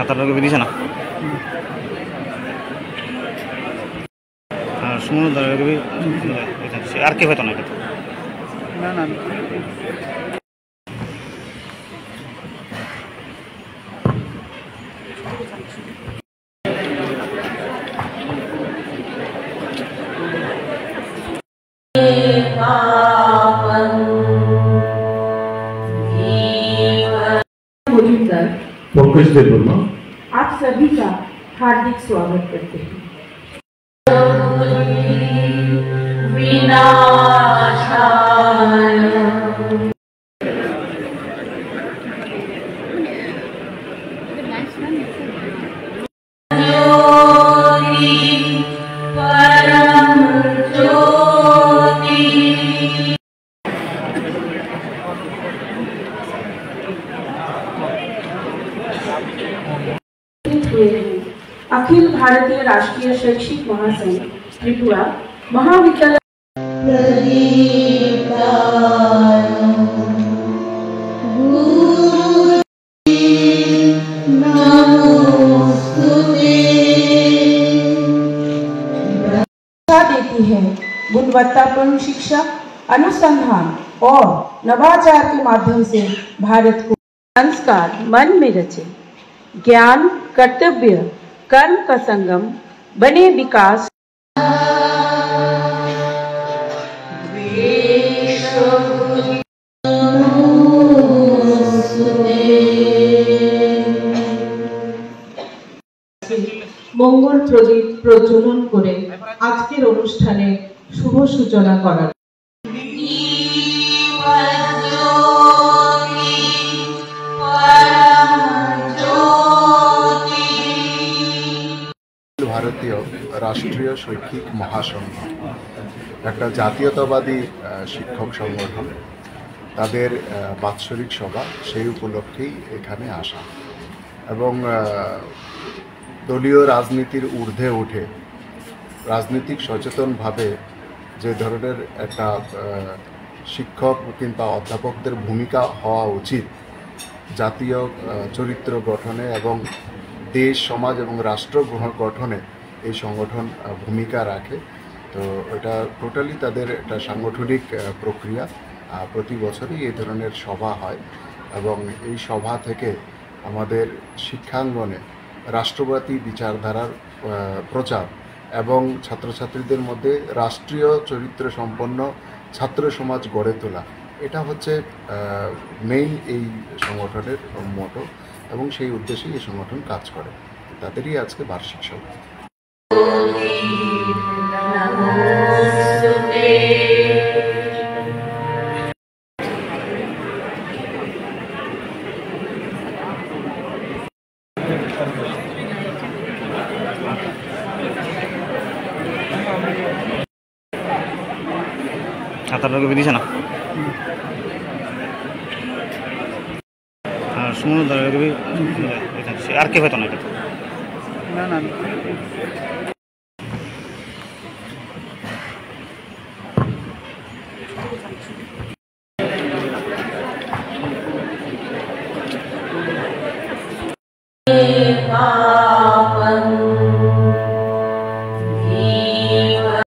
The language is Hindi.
সাঁতারটাকে দিছে না আর সমুদ্র আর কে হয়তো না না না आप सभी का हार्दिक स्वागत करते हैं। अखिल भारतीय राष्ट्रीय शैक्षिक महासंघ त्रिपुरा महाविद्यालय देती है। गुणवत्तापूर्ण शिक्षा, अनुसंधान और नवाचार के माध्यम से भारत को संस्कार मन में रचे, ज्ञान कर्तव्य कर्म का संगम बने विकास। मंगल प्रदीप प्रज्वलन करे आजकेर अनुष्ठाने शुभ सूचना करा भारतीय राष्ट्रीय शैक्षिक महासंघ एक जातीयतावादी शिक्षक संगठन तादेर बात्सरिक सभा सेई उपलक्षेई एखाने आसा एवं दलीय राजनीतिर ऊर्ध्वे उठे राजनीतिक सचेतन भावे जे धरनेर एकटा शिक्षक किंबा अध्यापकदेर भूमिका हवा उचित जातीय चरित्र गठने एवं देश समाज एवं राष्ट्र गठने ये संगठन भूमिका राखे। तो এটা টোটালি তাদের একটা সাংগঠনিক প্রক্রিয়া প্রতি বছরই এই ধরনের সভা হয় এবং এই সভা থেকে আমাদের শিক্ষাঙ্গনে রাষ্ট্রবাদী বিচারধারার প্রচার এবং ছাত্রছাত্রীদের মধ্যে রাষ্ট্রীয় চরিত্র সম্পন্ন ছাত্র সমাজ গড়ে তোলা এটা হচ্ছে মেইন এই সংগঠনের মোটো এবং সেই উদ্দেশ্যে এই সংগঠন কাজ করে। তাদেরই আজকে বার্ষিক সভা। সাঁতারটাকে দিছে না আর সমুদ্র আর কে হয়তো না না না